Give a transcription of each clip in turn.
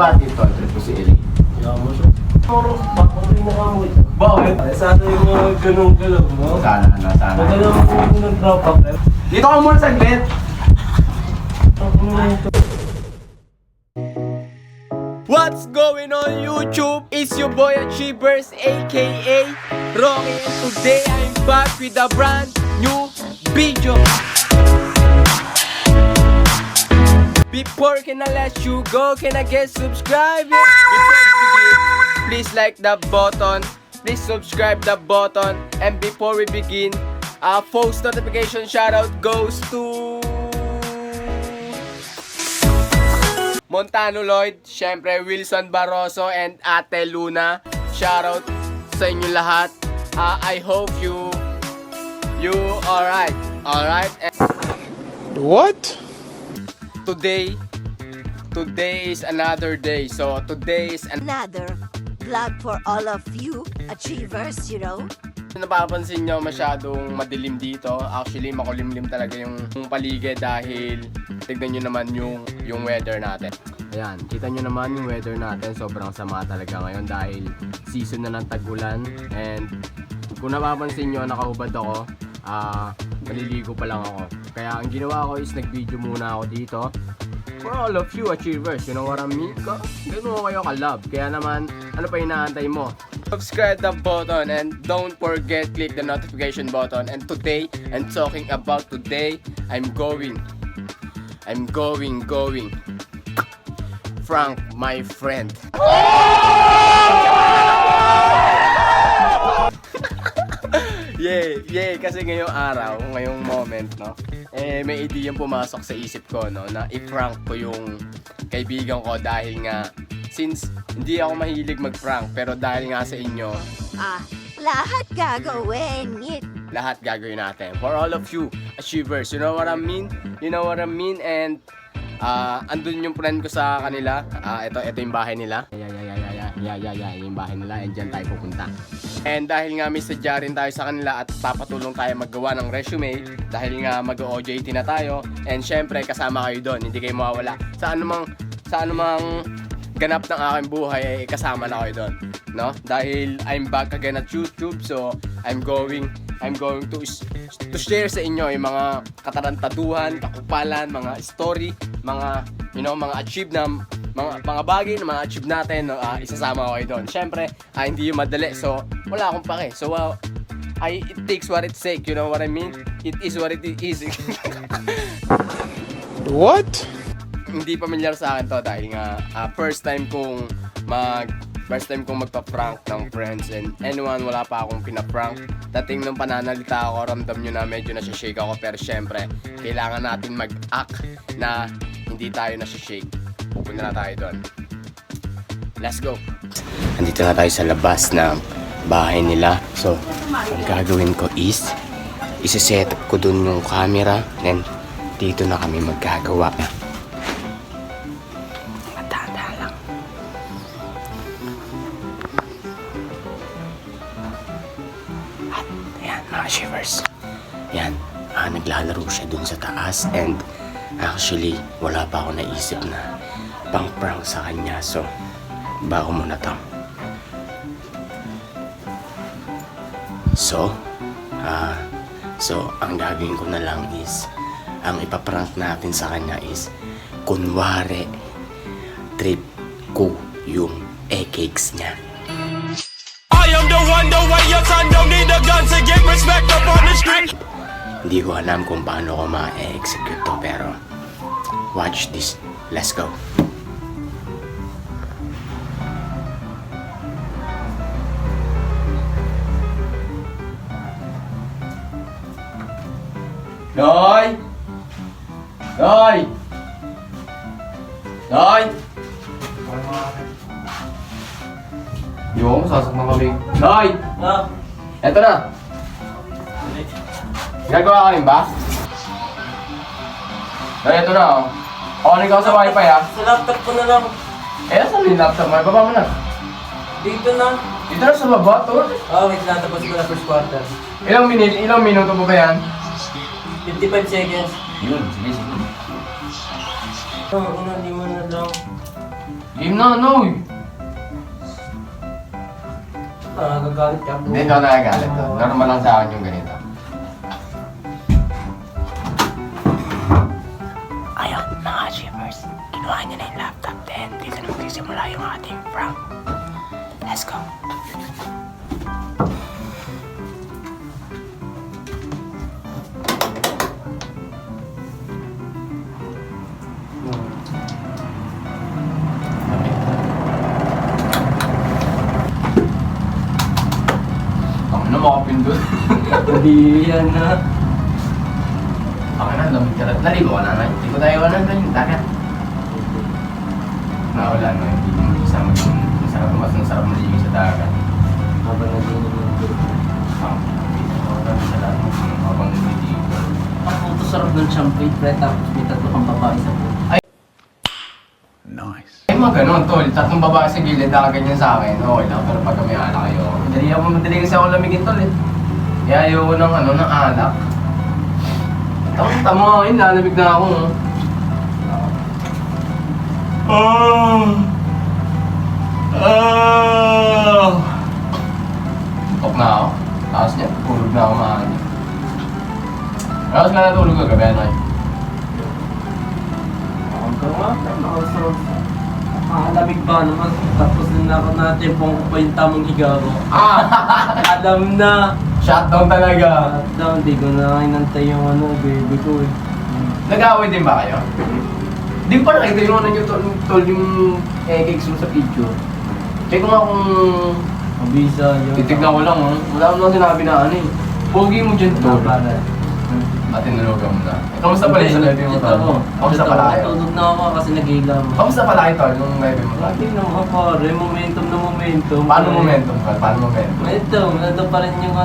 Bakit ito? Trip ko si Eli. Kaya mo siya. Bakit rin nakamoy? Bakit? Sana yung mga ganun-galog mo. Sana. Magalang mo nag-drop up. Dito ka muna saglit. What's going on YouTube? It's your boy Achievers aka Rocky, and today I'm back with a brand new video. Before can I let you go, can I get subscribed? Before we begin, please like the button, please subscribe the button, and before we begin, post notification shoutout goes to Montano Lloyd, syempre Wilson Barroso and Ate Luna. Shoutout sa inyo lahat. I hope you alright. What? Today is another day. So today is Another vlog for all of you achievers, you know. napapansin nyo masyadong madilim dito. Actually makulimlim talaga yung paligid dahil tignan nyo naman yung weather natin. Ayan, kita nyo naman yung weather natin. Sobrang sama talaga ngayon dahil season na ng tag-ulan. And kung napapansin nyo, nakahubad ako. Maliligo pa lang ako. Kaya ang ginawa ko is nag-video muna ako dito. For all of you achievers, you know what I mean? Ganun kayo ka-love. Kaya naman, ano pa inaantay mo? Subscribe the button and don't forget click the notification button. And today, I'm talking about today, I'm going. Frank, my friend. Yay, kasi ngayong araw, ngayong moment, no? May ideyang pumasok sa isip ko, no, na i-prank ko yung kaibigan ko dahil nga since hindi ako mahilig mag-prank, pero dahil nga sa inyo, Lahat gagawin. lahat gagawin natin. For all of you achievers, you know what I mean? And andun yung friend ko sa kanila. Ito yung bahay nila. Yung bahay nila, and dyan tayo pupunta. And dahil nga may sadya rin tayo sa kanila at papatulong tayo maggawa ng resume dahil nga mag-OJT na tayo, and syempre kasama kayo doon, hindi kayo mawawala. Sa anumang ganap ng aking buhay ay kasama na kayo doon, no? Dahil I'm back again at YouTube, so I'm going to share sa inyo yung mga katarantaduhan, kakupalan, mga story, mga mga achieve na mga bagay na mga achieve natin, no? Isasama ko kayo doon. Syempre, hindi yung madali, so wala akong pake. So it takes what it takes, you know what I mean? It is what it is. What? Hindi familiar sa akin to dahil nga first time kong magpa-prank ng friends and anyone, wala pa akong pinaprank. Dating nung pananalita ako, ramdam nyo na medyo nasi-shake ako, pero syempre kailangan natin mag-act na hindi tayo nasi-shake. Pupunta na tayo doon. Let's go! Andito na tayo sa labas ng bahay nila. So, ang gagawin ko is isi-set up ko doon yung camera, then dito na kami magkagawa. Shivers. Yan, naglalaro siya dun sa taas, and actually wala pa ako naisip na pang-prank sa kanya, so bago muna to. So ang gagawin ko na lang is ang ipaprank natin sa kanya is kunwari trip ko yung e-cakes niya. I am the one, the way your son don't need a gun to get respect up on the street. Hindi ko alam kung paano ko ma-execute to, pero watch this. Let's go. Noy! Yung sasak na kami. Noy! Eto na! Ginagawa ka rin ba? Noy, eto na, oh. Kunin ka sa wifi, ha? Sa laptop ko na lang. Saan yung laptop mo? Baba mo na. Dito na. Dito na sa baba, to. Wait lang. Tapos ko na first quarter. Ilang minuto pa ba yan? 55 seconds. Yun, sige. Hindi mo na lang. Game na, no eh. Nagagalit ka. Hindi, ito nagagalit to. Normal lang sa akin yung ganito. Ayun, mga achievers. Kinuha niya na yung laptop din. Dito na magsisimula yung ating prank. Let's go. Ang na makapindot. Hindi yan na. Ang na, lamig ka na. Naligo ka na nga. Hindi ko tayo wala na yung dagat. Nawala na, hindi mo isama yung masarap, mas masarap maligo sa dagat. Habang naginom yung grupo. Sa lahat mo habang naliligo. Ang puto sarap ng champagne, pre. Tapos may tatlo kang babae sa puto. Ay mga ganun, tol. Tatlong babae sa gilid, nakaganyan sa akin. Okay lang, pero pag may alak kayo. Madali kasi ako lamigin, tol eh. Kaya ayoko ng ng alak. Tama, yun, lalamig na ako. Tok na ako. Tapos niya, tulog na ako maaari. Tapos nga natulog ka gabi, ano eh. Nakalamig ba naman? Tapos natipong ko pa yung tamang higa ko. Alam na! Shutdown talaga. Down, di ko na inantay yung baby ko eh. Nag-away din ba kayo? Di ko pa nakita yung tol yung cakes mo sa picture. Check ko nga kung Mabisa yun. titignan ko lang wala mo lang sinabi na ano eh. Pogi mo dyan tol. Para. At tinulogan mo na. Kamusta pala yung sa live mo tol? Kamusta pala kayo? Tutulog na ako kasi nag-ilam. Kamusta pala kayo tol nung live mo tol? Lagi naman pare, momentum na momentum. Paano momentum tol? Paano momentum? Momentum, nandun pa rin yung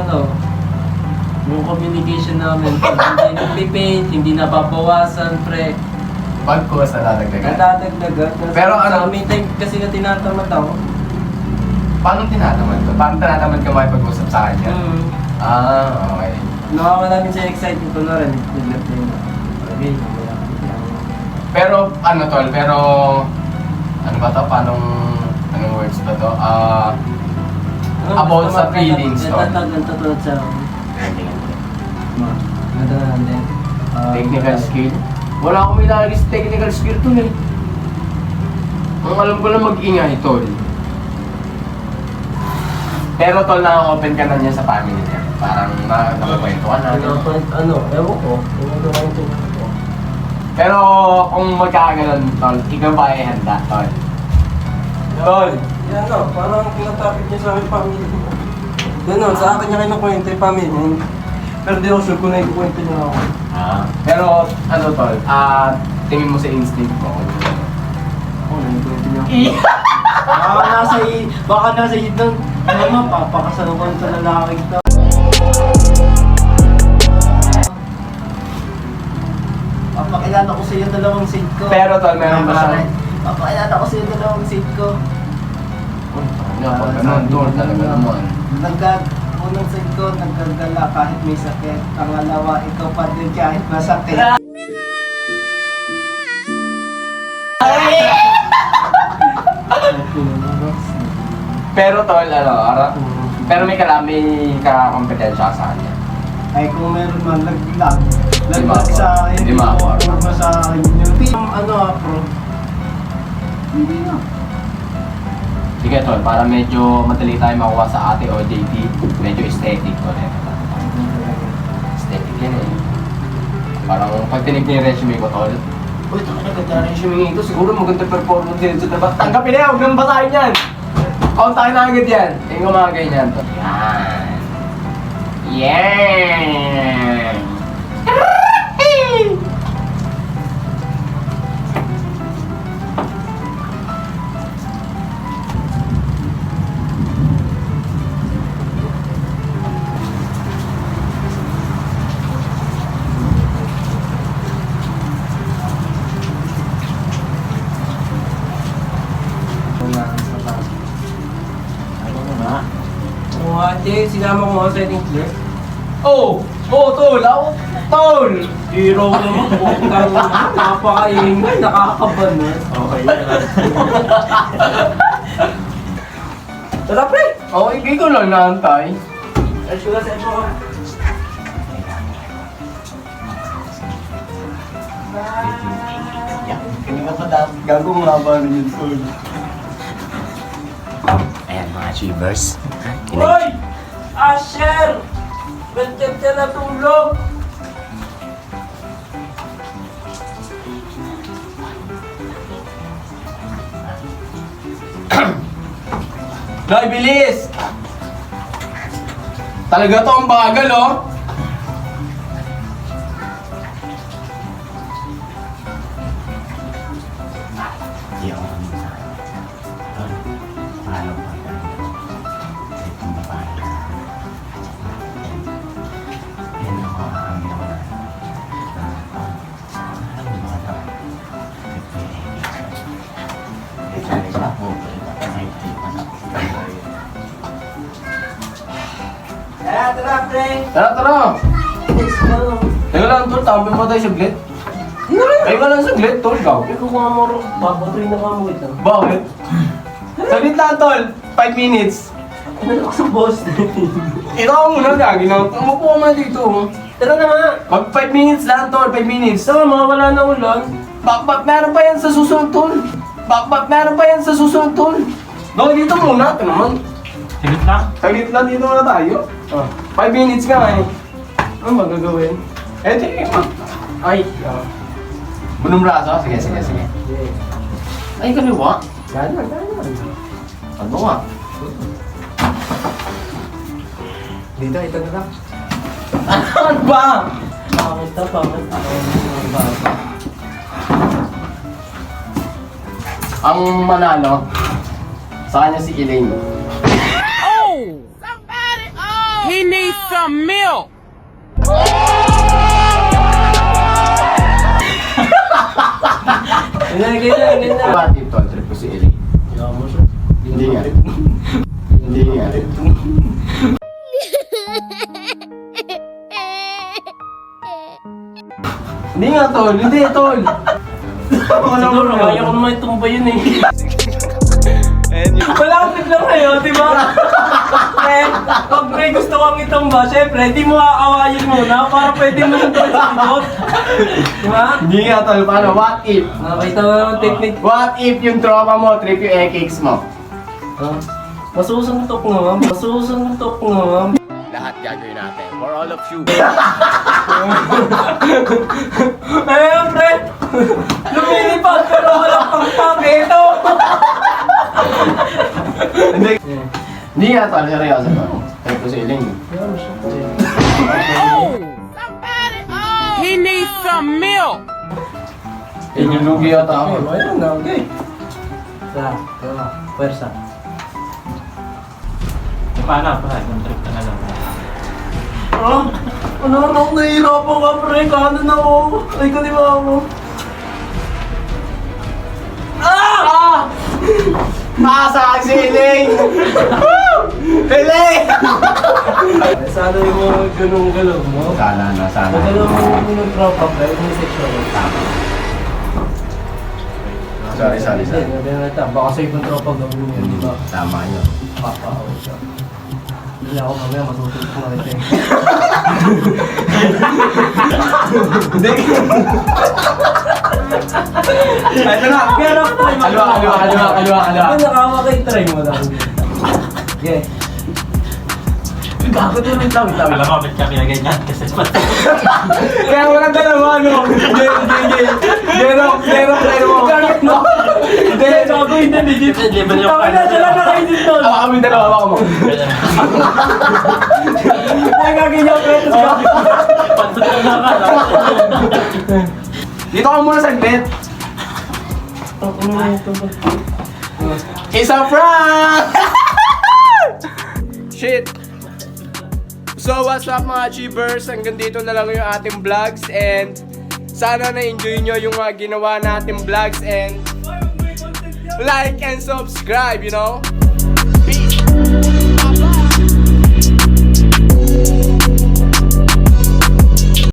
yung communication namin. Hindi nagpipaint, hindi nababawasan, pre. Pagkuwas na dadagdagan. Nadadagdagan. Pero ano- May time kasi na tinatamad ako. Paano tinatamad ko? Paano tinatamad ka makipag-usap sa kanya? Okay. Nakawala min sa excitement ko na rin. Nag-play na. Okay, Pero ano tol, pero ano ba to? Anong words ba to? About sa feelings tol. Nagtatulad sa Ganda na din. Technical skill? Wala akong may lalagay sa technical skill tol eh. Ang alam ko lang mag-ingay tol. Pero tol, na-open ka na niya sa family niya. Parang nakakwento ka na. Ewan ko. Pero kung magkakaganon tol, ikaw ba ay handa tol? Tol! Yan parang kinatapit niya sa akin family ko. Ganon, sa akin niya kinukwento yung family. Pero di ako sure kung naikukwento niya ako. Pero ano tol, tingin mo sa instinct mo. Ako, naikukwento niya ako. Baka nasa doon. Mama, papakasalan ko sa lalaki ito. Papakilala ko sa iyo dalawang seat ko. Pero tol, meron ba siya? Papakilala ko sa iyo dalawang seat ko. Pag ganun tol, talaga naman. Unang seat ko, nagkagala kahit may sakit. Pangalawa, ikaw pa din kahit masakit. Pero tol, pero may kakompetensya sa kanya. Ay kung meron man, laglag Laglag sa akin. Hindi ma-afford. Huwag sa akin. Yung pro. Hindi na. Sige tol, para medyo madali tayo makuha sa ate o JT, medyo aesthetic tol. Aesthetic yan eh. Parang pag tinig niya yung resume ko tol, uy, talaga ganda na resume ito, siguro maganda performance din sa trabaho. Tanggapin na yan, huwag nang basahin yan! Kauntakin na agad yan. Tingin ko mga ganyan tol. Yan. Yan. Ate, sinama ko nga sa wedding clip. Oh! Oo, tol. Ako, tol. Hero naman po. Napakaingay. Nakakaban na. Okay. Tara, pre. Okay, ikaw lang naantay. Ay, suga sa ito. Hindi ka pa dapat gago nga ba na yun, tol? Ayan mga achievers. Hoy! Asher! Bantyan ka na tulog! Noy, bilis! Talaga to ang bagal, oh! Hindi ako kami sa Tol, paano pa tayo? Ito mo pa. Yan ako ang ginawa na. Alam mo ba ito? Ito ay sa ako. Tara, pre! Tara, tara! Let's go! Teka lang, tol. Tambay mo tayo saglit. Ay, ka lang saglit, tol. Gaw. Ikaw kung mo rin, babatry na kamo ito. Bakit? Saglit lang, tol. 5 minutes. Ano ako sa boss natin? Ito ka muna, gagi na. Umupo ka muna dito. Tara na nga! Mag 5 minutes lang, tol. 5 minutes. Sama, wala na ulan. Meron pa yan sa susunod, tol. Meron pa yan sa susunod, tol. Gaw, dito muna. Ito naman. Sigit lang. Saglit lang, dito muna tayo. 5 minutes nga eh. Ano magagawin? Eh, di. Ay. Bunong braso? Sige, sige, sige. Ay, kaliwa. Gana, gana. Ano nga? Dito, ito na lang. Ano ba? Pangit na, pangit. Ang manalo, sa kanya si Elaine. He needs some milk. Ganyan. Bakit ito? Trip ko si Elaine. Hindi nga. Hindi nga. Hindi nga, tol. Hindi, tol. Siguro, kaya ko naman itumba yun eh. Wala akong biglang kayo, di ba? Eh, pag may gusto kang itumba, syempre, di mo aawayin muna para pwede mo yung tuloy sa likod. Di ba? Hindi nga, tol. Paano? What if? Nakita mo naman technique. What if yung tropa mo, trip yung ekix mo? Masusuntok nga, ma'am. Masusuntok nga, ma'am. Lahat gagawin natin. For all of you. Eh, pre! Lumilipad pero walang pagpakito! Hindi. Hindi nga, tol. Seryoso to. Trip ko si Elaine. He needs some milk. Inulugi yata ako. Ayun na, okay. Pwersa. Paano? Kung trip ka na lang. Ano ako nahihirapan ka, pre? Kanan ako. Ay, kaliwa ako. Masa si Elaine! Elaine! Sana yung mga ganun-galong mo. Sana na, sana. Magalaw mo yung tropa, pre. Yung section mo. Tama. Sorry. Hindi, baka sa ibang tropa gawin mo yun, di ba? Tama yun. Papa-out siya. Hindi ako mamaya matutunan ko na ito eh. Hindi. Ito na. Ganap tayo Kaliwa. Ano nakawakay, try mo lang. Okay. Gago to rin tawid. Alam mo, ba't ka pinaganyan? Kasi Kaya walang dalawa, no? Gerok mo. Hindi, gago hindi, legit. Level yung Tawag na sila nakaisip doon. Hawa kami dalawa, hawa mo. Ay, gaganyan, pretos ka. Pantot ka na ka. Dito ka muna saglit. Ano na ito? Isa prank! Shit! So what's up mga achievers? Hanggang dito na lang yung ating vlogs and sana na-enjoy nyo yung mga ginawa nating vlogs and like and subscribe, you know? Peace!